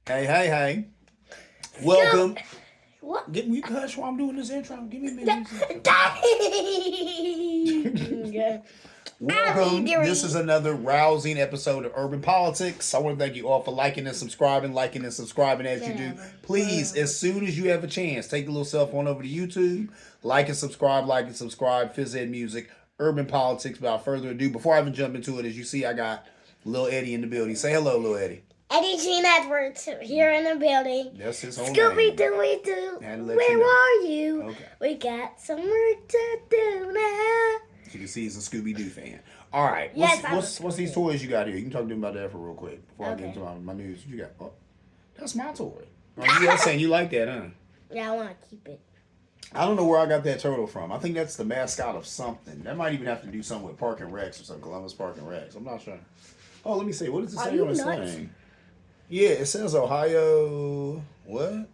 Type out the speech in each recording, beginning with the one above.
Hey. Welcome. What? Get me hush while I'm doing this intro. Give me a minute. Welcome. This is another rousing episode of Urban Politics. I want to thank you all for liking and subscribing as you do. Please, as soon as you have a chance, take a little cell phone over to YouTube, like and subscribe, phizzedmusic, Urban Politics. Without further ado, before I even jump into it, as you see, I got Lil Eddie in the building. Say hello, Lil Eddie. Eddie Gene Edwards here in the building. That's his whole Scooby name. Dooby Doo, where are you? Okay. We got some work to do now. As you can see, he's a Scooby Doo fan. All right. What's these toys you got here? You can talk to me about that for real quick before I get into my news. What you got? Oh, that's my toy. Oh, you saying you like that, huh? Yeah, I want to keep it. I don't know where I got that turtle from. I think that's the mascot of something. That might even have to do something with Park and Recs or something. Columbus Park and Recs. I'm not sure. Oh, let me see. What does it say on this thing? Yeah, it says Ohio. What?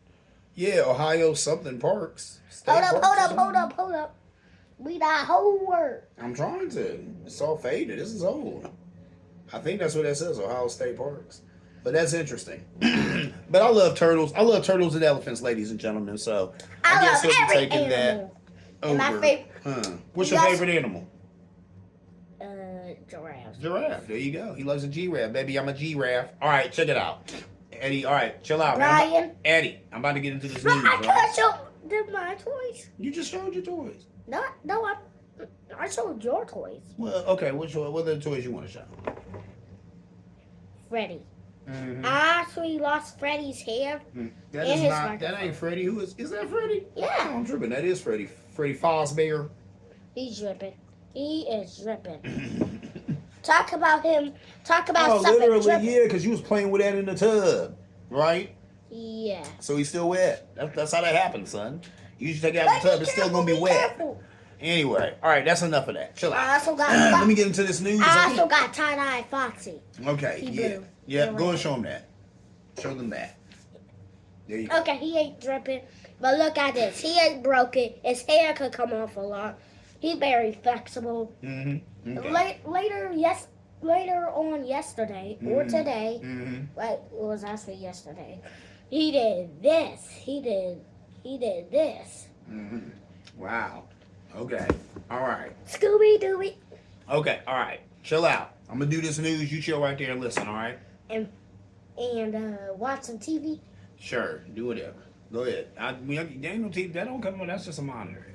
Yeah, Ohio something parks. Hold up. We got whole word. I'm trying to. It's all faded. This is old. I think that's what that says, Ohio State Parks. But that's interesting. But I love turtles. I love turtles and elephants, ladies and gentlemen. So I guess love we'll be every taking animal. that over. My favorite. What's your favorite animal? Giraffe. Giraffe. There you go. He loves a giraffe. Baby, I'm a giraffe. All right, check it out. Eddie, all right, chill out. Brian. Eddie, I'm about to get into this news. I can't show them my toys. You just showed your toys. No, I showed your toys. Well, okay, what are the toys you want to show? Freddy. Mm-hmm. I actually lost Freddy's hair. That is not. That ain't Freddy. Who is that? Freddy? Yeah. Oh, I'm tripping. That is Freddy. Freddy Fazbear. He's dripping. He is dripping. Talk about him. Talk about something literally, dripping. yeah, because you was playing with that in the tub, right? Yeah. So he's still wet. That's how that happens, son. You should take it out of the tub. It's still gonna be wet. Careful. Anyway, all right, that's enough of that. Chill out. I also got. Let me get into this news. I also got tie-dye Foxy. Okay. He Yeah. blew. Yeah. Go and show them that. Show them that. There you go. Okay, he ain't dripping, but look at this. He ain't broken. His hair could come off a lot. He's very flexible. Mm-hmm. Okay. Later on yesterday or today, it was actually yesterday. He did this. He did this. Mm-hmm. Wow. Okay. All right. Scooby Dooby. Okay. All right. Chill out. I'm gonna do this news. You chill right there and listen. All right. And watch some TV. Sure. Do whatever. Go ahead. There ain't no TV. That don't come on. That's just a monitor.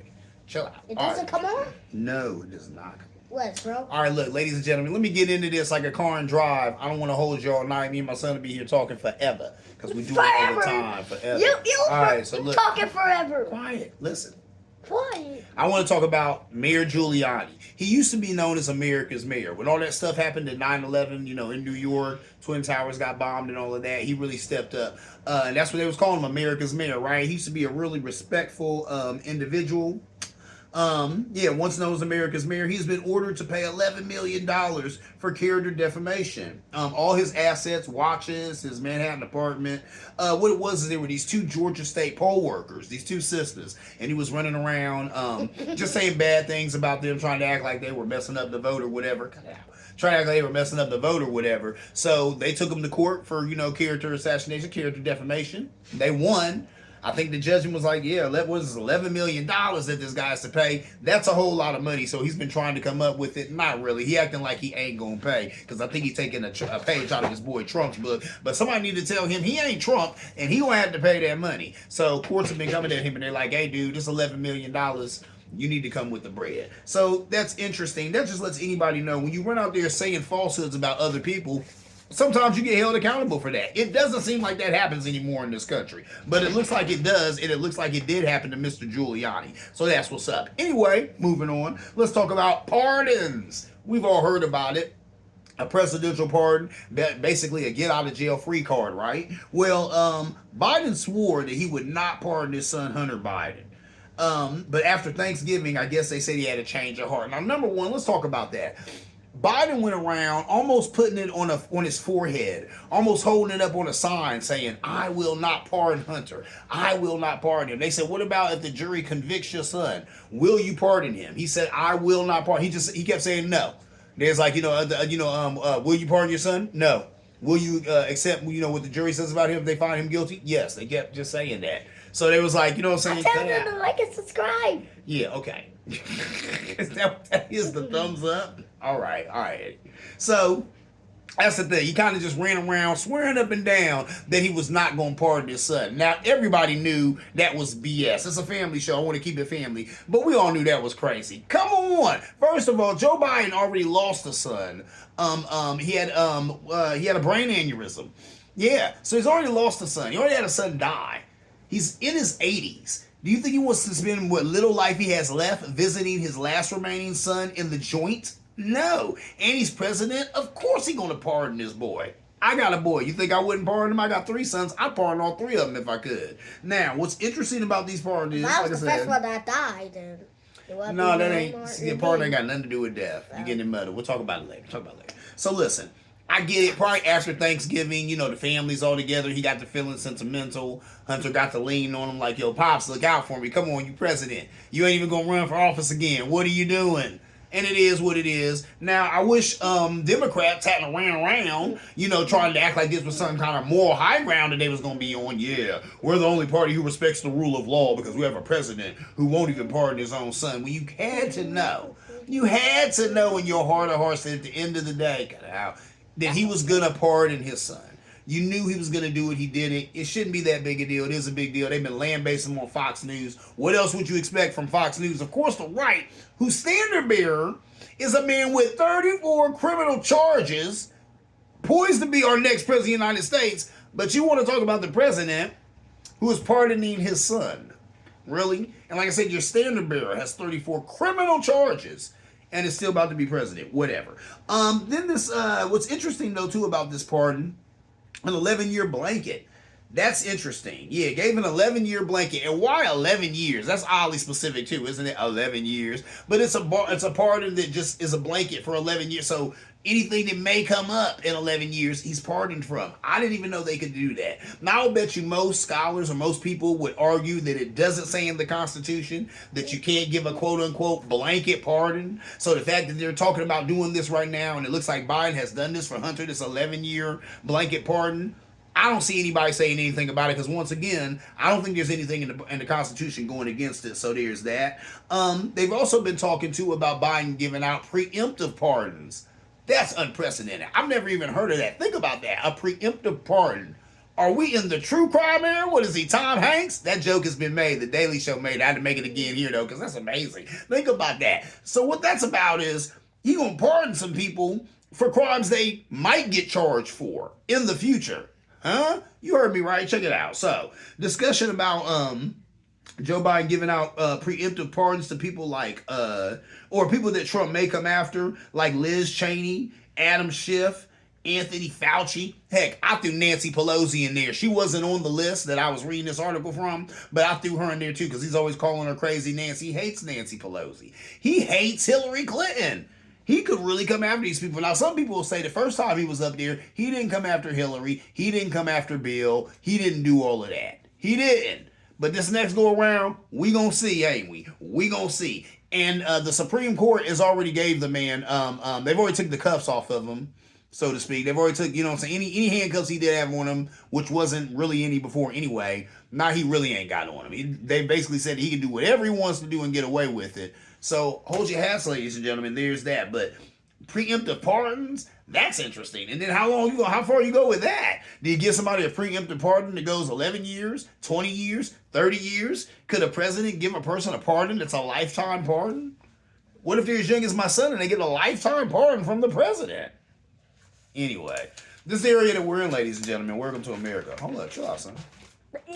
Chill out. It doesn't come on. No, it does not. What, bro? All right, look, ladies and gentlemen, let me get into this like a car and drive. I don't want to hold you all night. Me and my son will be here talking forever because we do it all the time. Forever. All right, so look. Talking forever. Quiet. Listen. Quiet. I want to talk about Mayor Giuliani. He used to be known as America's mayor. When all that stuff happened at 9/11, in New York, Twin Towers got bombed and all of that, he really stepped up. And that's what they was calling him, America's mayor, right? He used to be a really respectful individual. Once known as America's mayor, he's been ordered to pay $11 million for character defamation. All his assets, watches, his Manhattan apartment. What it was is there were these two Georgia State poll workers, these two sisters, and he was running around just saying bad things about them, trying to act like they were messing up the vote or whatever. Trying to act like they were messing up the vote or whatever. So they took him to court for, character assassination, character defamation. They won. I think the judgment was like, yeah, that was $11 million that this guy has to pay. That's a whole lot of money. So he's been trying to come up with it. Not really. He acting like he ain't going to pay because I think he's taking a page out of his boy Trump's book. But somebody need to tell him he ain't Trump and he going to have to pay that money. So courts have been coming at him and they're like, hey, dude, this $11 million, you need to come with the bread. So that's interesting. That just lets anybody know when you run out there saying falsehoods about other people, sometimes you get held accountable for that. It doesn't seem like that happens anymore in this country. But it looks like it does, and it looks like it did happen to Mr. Giuliani. So that's what's up. Anyway, moving on. Let's talk about pardons. We've all heard about it. A presidential pardon, basically a get-out-of-jail-free card, right? Well, Biden swore that he would not pardon his son, Hunter Biden. But after Thanksgiving, I guess they said he had a change of heart. Now, number one, let's talk about that. Biden went around almost putting it on his forehead, almost holding it up on a sign saying, I will not pardon Hunter. I will not pardon him. They said, what about if the jury convicts your son? Will you pardon him? He said, I will not pardon. He kept saying no. There's like, will you pardon your son? No. Will you accept, what the jury says about him if they find him guilty? Yes, they kept just saying that. So they was like, you know what I'm I saying? tell them to like and subscribe. Yeah, okay. Is that what that is? The thumbs up? All right, all right. So that's the thing. He kind of just ran around swearing up and down that he was not going to pardon his son. Now, everybody knew that was BS. It's a family show. I want to keep it family. But we all knew that was crazy. Come on. First of all, Joe Biden already lost a son. He had a brain aneurysm. Yeah, so he's already lost a son. He already had a son die. He's in his 80s. Do you think he wants to spend what little life he has left visiting his last remaining son in the joint? No. And he's president? Of course he's going to pardon this boy. I got a boy. You think I wouldn't pardon him? I got 3 sons. I'd pardon all 3 of them if I could. Now, what's interesting about these pardons is, that was the first one that died. No, that ain't. See, pardon ain't got nothing to do with death. You're getting in muddled. We'll talk about it later. So listen. I get it. Probably after Thanksgiving, the family's all together. He got to feeling sentimental. Hunter got to lean on him like, yo, Pops, look out for me. Come on, you president. You ain't even going to run for office again. What are you doing? And it is what it is. Now, I wish Democrats hadn't ran around, trying to act like this was some kind of moral high ground that they was going to be on. Yeah, we're the only party who respects the rule of law because we have a president who won't even pardon his own son. Well, you had to know. You had to know in your heart of hearts that at the end of the day, that he was going to pardon his son. You knew he was going to do it. He did it. It shouldn't be that big a deal. It is a big deal. They've been land-basing him on Fox News. What else would you expect from Fox News? Of course, the right, whose standard bearer is a man with 34 criminal charges, poised to be our next president of the United States. But you want to talk about the president who is pardoning his son. Really? And like I said, your standard bearer has 34 criminal charges and is still about to be president. Whatever. Then this, what's interesting though too about this pardon, an 11-year blanket. That's interesting. Yeah, gave an 11-year blanket. And why 11 years? That's oddly specific too, isn't it? 11 years. But it's a pardon that just is a blanket for 11 years. So anything that may come up in 11 years, he's pardoned from. I didn't even know they could do that. Now, I'll bet you most scholars or most people would argue that it doesn't say in the Constitution that you can't give a quote-unquote blanket pardon. So the fact that they're talking about doing this right now, and it looks like Biden has done this for Hunter, this 11-year blanket pardon, I don't see anybody saying anything about it because, once again, I don't think there's anything in the Constitution going against it. So there's that. They've also been talking, too, about Biden giving out preemptive pardons. That's unprecedented. I've never even heard of that. Think about that. A preemptive pardon. Are we in the true crime era? What is he, Tom Hanks? That joke has been made. The Daily Show made it. I had to make it again here, though, because that's amazing. Think about that. So what that's about is he going to pardon some people for crimes they might get charged for in the future. Huh? You heard me right. Check it out. So, discussion about Joe Biden giving out preemptive pardons to people like, or people that Trump may come after, like Liz Cheney, Adam Schiff, Anthony Fauci. Heck, I threw Nancy Pelosi in there. She wasn't on the list that I was reading this article from, but I threw her in there too because he's always calling her crazy Nancy. He hates Nancy Pelosi. He hates Hillary Clinton. He could really come after these people. Now, some people will say the first time he was up there, he didn't come after Hillary. He didn't come after Bill. He didn't do all of that. He didn't. But this next go around, we gonna see, ain't we? We gonna see. And the Supreme Court has already gave the man, they've already took the cuffs off of him, so to speak. They've already took, you know what I'm saying, any handcuffs he did have on him, which wasn't really any before anyway. Now he really ain't got on him. They basically said he can do whatever he wants to do and get away with it. So hold your hats, ladies and gentlemen. There's that. But preemptive pardons, that's interesting. And then how far you go with that? Do you give somebody a preemptive pardon that goes 11 years, 20 years, 30 years? Could a president give a person a pardon that's a lifetime pardon? What if they're as young as my son and they get a lifetime pardon from the president? Anyway, this area that we're in, ladies and gentlemen, welcome to America. Hold up, chill out, son.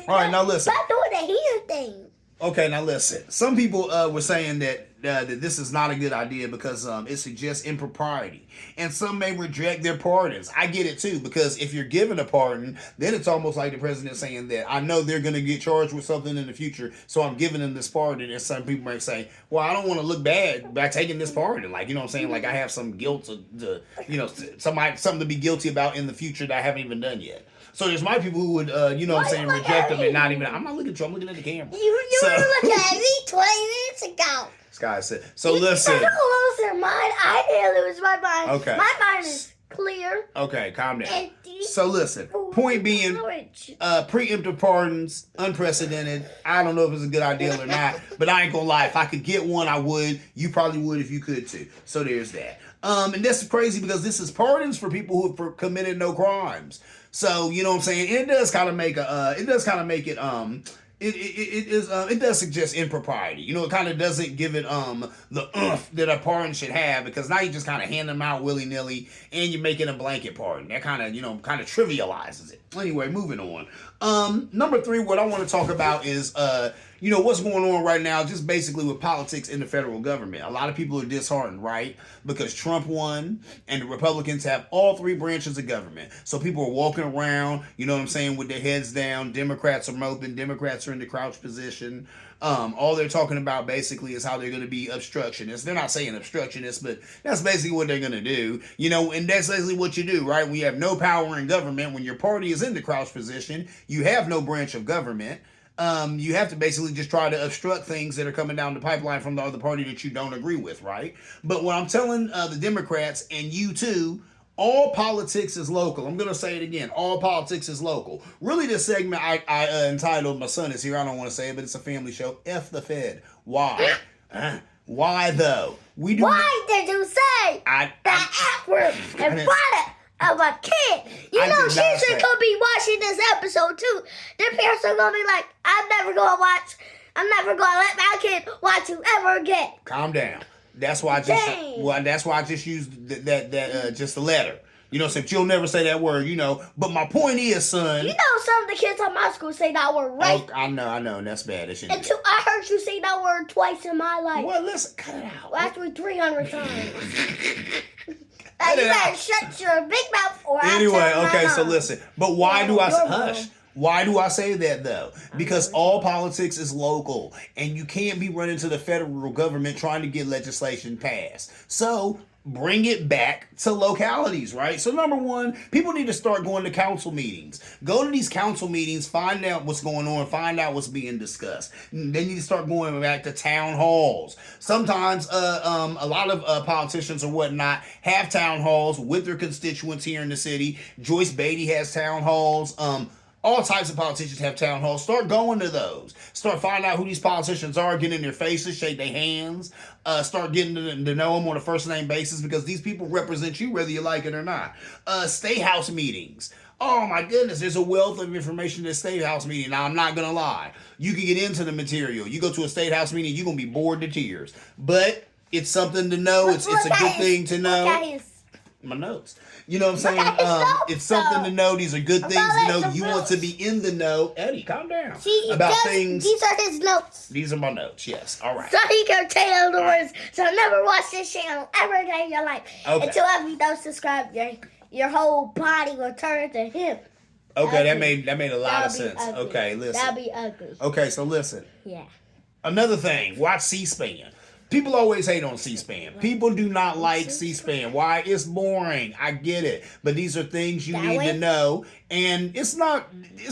All right, now listen. Stop doing the here thing. Okay, now listen. Some people were saying that this is not a good idea because it suggests impropriety. And some may reject their pardons. I get it too, because if you're given a pardon, then it's almost like the president saying that I know they're going to get charged with something in the future, so I'm giving them this pardon. And some people might say, well, I don't want to look bad by taking this pardon. Like, you know what I'm saying? Like I have some guilt something to be guilty about in the future that I haven't even done yet. So there's my people who would, reject them and not even. I'm not looking at you. I'm looking at the camera. You were looking at me 20 minutes ago. Sky said. So listen. I lost your mind. I did lose my mind. Okay. My mind is clear. Okay, calm down. Empty. So listen, point being, preemptive pardons, unprecedented. I don't know if it's a good idea or not, but I ain't gonna lie. If I could get one, I would. You probably would if you could too. So there's that. And that's crazy because this is pardons for people who have committed no crimes. So you know what I'm saying. It does kind of make it does suggest impropriety. You know, it kind of doesn't give it the that a pardon should have, because now you just kind of hand them out willy nilly and you're making a blanket pardon. That kind of trivializes it. Anyway, moving on. Number 3, what I want to talk about is what's going on right now, just basically with politics in the federal government. A lot of people are disheartened, right? Because Trump won and the Republicans have all 3 branches of government. So people are walking around, you know what I'm saying, with their heads down. Democrats are moping. Democrats are in the crouch position. All they're talking about basically is how they're going to be obstructionists. They're not saying obstructionists, but that's basically what they're going to do. And that's basically what you do, right? When you have no power in government, when your party is in the crouch position, you have no branch of government. You have to basically just try to obstruct things that are coming down the pipeline from the other party that you don't agree with, right? But what I'm telling the Democrats, and you too, all politics is local. I'm going to say it again. All politics is local. Really, this segment I entitled, My Son Is Here. I don't want to say it, but it's a family show. F the Fed. Why? Why, though? Why did you say the F word in front of a kid? You know she's gonna be watching this episode too. Their parents are gonna be like, I'm never gonna let my kid watch you ever again. Calm down. That's why I just used that just the letter. You know, since you'll never say that word, But my point is, son. Some of the kids at my school say that word, right? Oh, I know, and that's bad. I heard you say that word twice in my life. Well, listen, cut it out. Well, actually, 300 times. You better shut your big mouth or anyway, okay, so listen. But why do I hush? Why do I say that, though? Because all politics is local, and you can't be running to the federal government trying to get legislation passed. So bring it back to localities, right? So number 1, people need to start going to council meetings. Go to these council meetings, find out what's going on, find out what's being discussed. They need to start going back to town halls. Sometimes a lot of politicians or whatnot have town halls with their constituents here in the city. Joyce Beatty has town halls. All types of politicians have town halls. Start going to those. Start finding out who these politicians are, get in their faces, shake their hands, start getting to know them on a first name basis, because these people represent you whether you like it or not. State house meetings. Oh my goodness, there's a wealth of information in a state house meeting. Now, I'm not going to lie. You can get into the material. You go to a state house meeting, you're going to be bored to tears. But it's something to know. It's a good thing to know. My notes. You know what I'm saying? It's something to know. These are good things. You want to be in the know. Eddie, calm down. Things. These are his notes. These are my notes. Yes. All right. So he can tell the words. So never watch this channel ever again in your life. Okay. Until after you don't subscribe, your whole body will turn to him. Okay, that made a lot of sense. Ugly. Okay, listen. That'd be ugly. Okay, so listen. Yeah. Another thing, watch C-SPAN. People always hate on C-SPAN. People do not like C-SPAN. Why? It's boring. I get it. But these are things you need to know. And it's not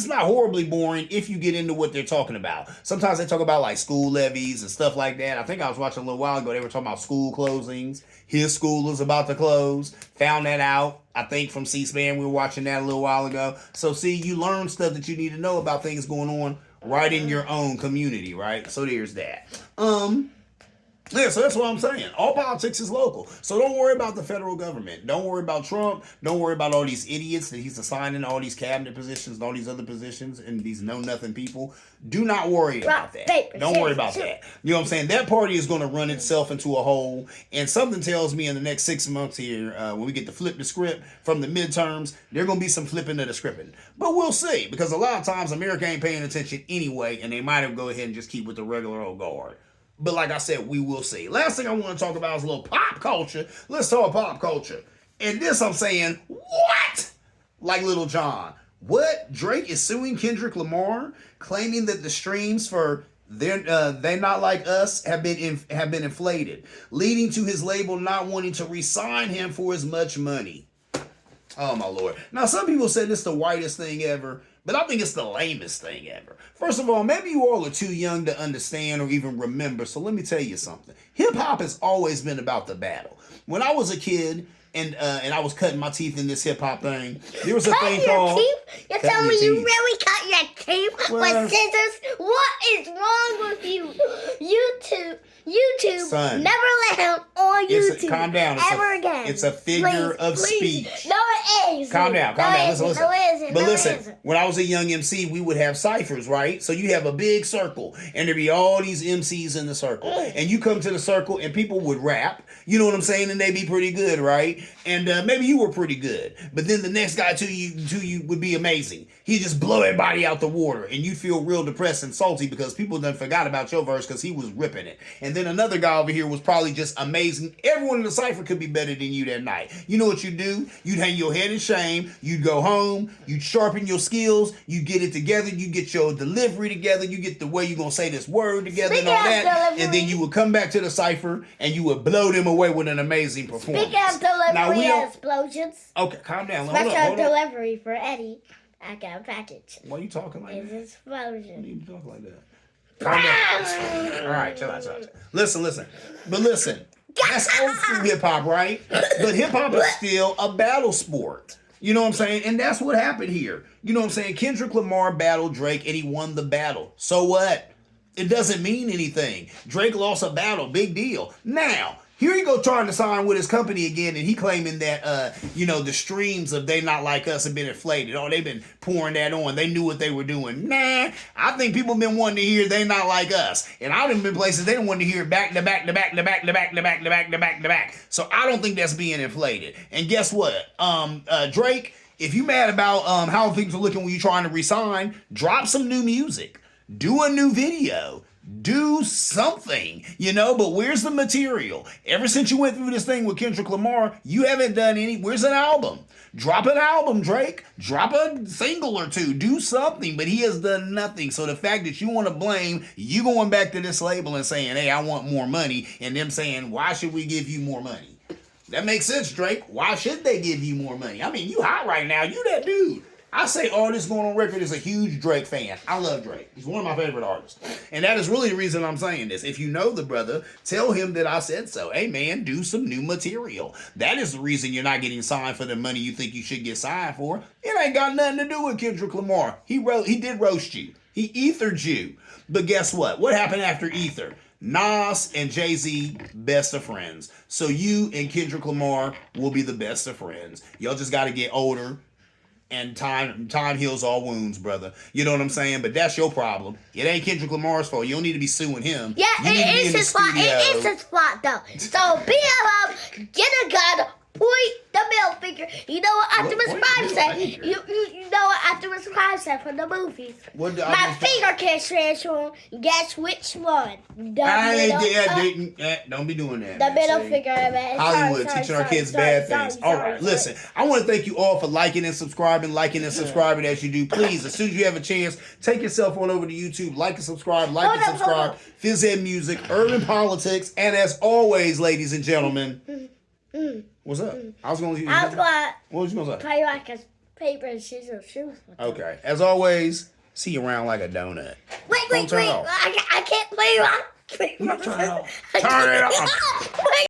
horribly boring if you get into what they're talking about. Sometimes they talk about like school levies and stuff like that. I think I was watching a little while ago. They were talking about school closings. His school is about to close. Found that out, I think, from C-SPAN. We were watching that a little while ago. So see, you learn stuff that you need to know about things going on right in your own community, right? So there's that. Yeah, so that's what I'm saying. All politics is local. So don't worry about the federal government. Don't worry about Trump. Don't worry about all these idiots that he's assigning all these cabinet positions and all these other positions and these know-nothing people. Do not worry about that. Don't worry about that. You know what I'm saying? That party is going to run itself into a hole. And something tells me in the next 6 months here, when we get to flip the script from the midterms, there's going to be some flipping of the scripting. But we'll see. Because a lot of times America ain't paying attention anyway, and they might have go ahead and just keep with the regular old guard. But like I said, we will see. Last thing I want to talk about is a little pop culture. Let's talk pop culture. And this I'm saying, what? Like Little John. What? Drake is suing Kendrick Lamar, claiming that the streams for They Not Like Us have been inflated, leading to his label not wanting to re-sign him for as much money. Oh my Lord. Now some people said this is the whitest thing ever, but I think it's the lamest thing ever. First of all, maybe you all are too young to understand or even remember, so let me tell you something. Hip-hop has always been about the battle. When I was a kid, and I was cutting my teeth in this hip hop thing. There was a thing called. You're telling me you really cut your teeth with scissors? What is wrong with you? YouTube, son, never let him on YouTube. Calm down. Again. It's a figure of speech. No, it is. Calm down. Listen. No, it isn't. But listen, when I was a young MC, we would have ciphers, right? So you have a big circle, and there'd be all these MCs in the circle, and you come to the circle, and people would rap. You know what I'm saying? And they'd be pretty good, right? And maybe you were pretty good, but then the next guy to you would be amazing. He'd just blow everybody out the water, and you'd feel real depressed and salty because people done forgot about your verse because he was ripping it. And then another guy over here was probably just amazing. Everyone in the cipher could be better than you that night. You know what you do? You'd hang your head in shame. You'd go home. You'd sharpen your skills. You get it together. You get your delivery together. You get the way you're going to say this word together and all that. Delivery. And then you would come back to the cipher and you would blow them away with an amazing performance. Speaking of delivery explosions. Okay, calm down. Special delivery for Eddie. I got a package. Why are you talking like that? It's explosion. Why are you talking like that? Calm down. All right, chill out. Listen. But listen, that's old school hip hop, right? But hip hop is still a battle sport. You know what I'm saying? And that's what happened here. You know what I'm saying? Kendrick Lamar battled Drake and he won the battle. So what? It doesn't mean anything. Drake lost a battle. Big deal. Now, here he go trying to sign with his company again, and he claiming that, the streams of They Not Like Us have been inflated. Oh, they've been pouring that on. They knew what they were doing. Nah, I think people been wanting to hear They Not Like Us. And I've been places they don't want to hear back to back. So I don't think that's being inflated. And guess what? Drake, if you mad about how things are looking when you're trying to resign, drop some new music. Do a new video. Do something, but where's the material? Ever since you went through this thing with Kendrick Lamar, you haven't done where's an album? Drop an album, Drake. Drop a single or two. Do something, but he has done nothing. So the fact that you want to blame you going back to this label and saying, hey, I want more money, and them saying, why should we give you more money? That makes sense, Drake. Why should they give you more money? I mean, you hot right now. You that dude. I say all this going on record is a huge Drake fan. I love Drake. He's one of my favorite artists. And that is really the reason I'm saying this. If you know the brother, tell him that I said so. Hey, man, do some new material. That is the reason you're not getting signed for the money you think you should get signed for. It ain't got nothing to do with Kendrick Lamar. He did roast you. He ethered you. But guess what? What happened after ether? Nas and Jay-Z, best of friends. So you and Kendrick Lamar will be the best of friends. Y'all just got to get older. And time heals all wounds, brother. You know what I'm saying? But that's your problem. It ain't Kendrick Lamar's fault. You don't need to be suing him. Yeah, it is his fault. It is his fault, though. So beat him up, get a gun, point the middle finger. You know what Optimus Prime said? You know what Optimus Prime said from the movies? My finger can't transform. Guess which one? Don't be doing that. The middle finger, man. Hollywood teaching our kids bad things. All right, listen. I want to thank you all for liking and subscribing as you do. Please, as soon as you have a chance, take yourself on over to YouTube, like and subscribe. phizzedmusic, urban politics, and as always, ladies and gentlemen. What's up? What was you gonna say? Play like a paper and scissors shoes. Okay. As always, see you around like a donut. Wait. I can't play. Turn it off.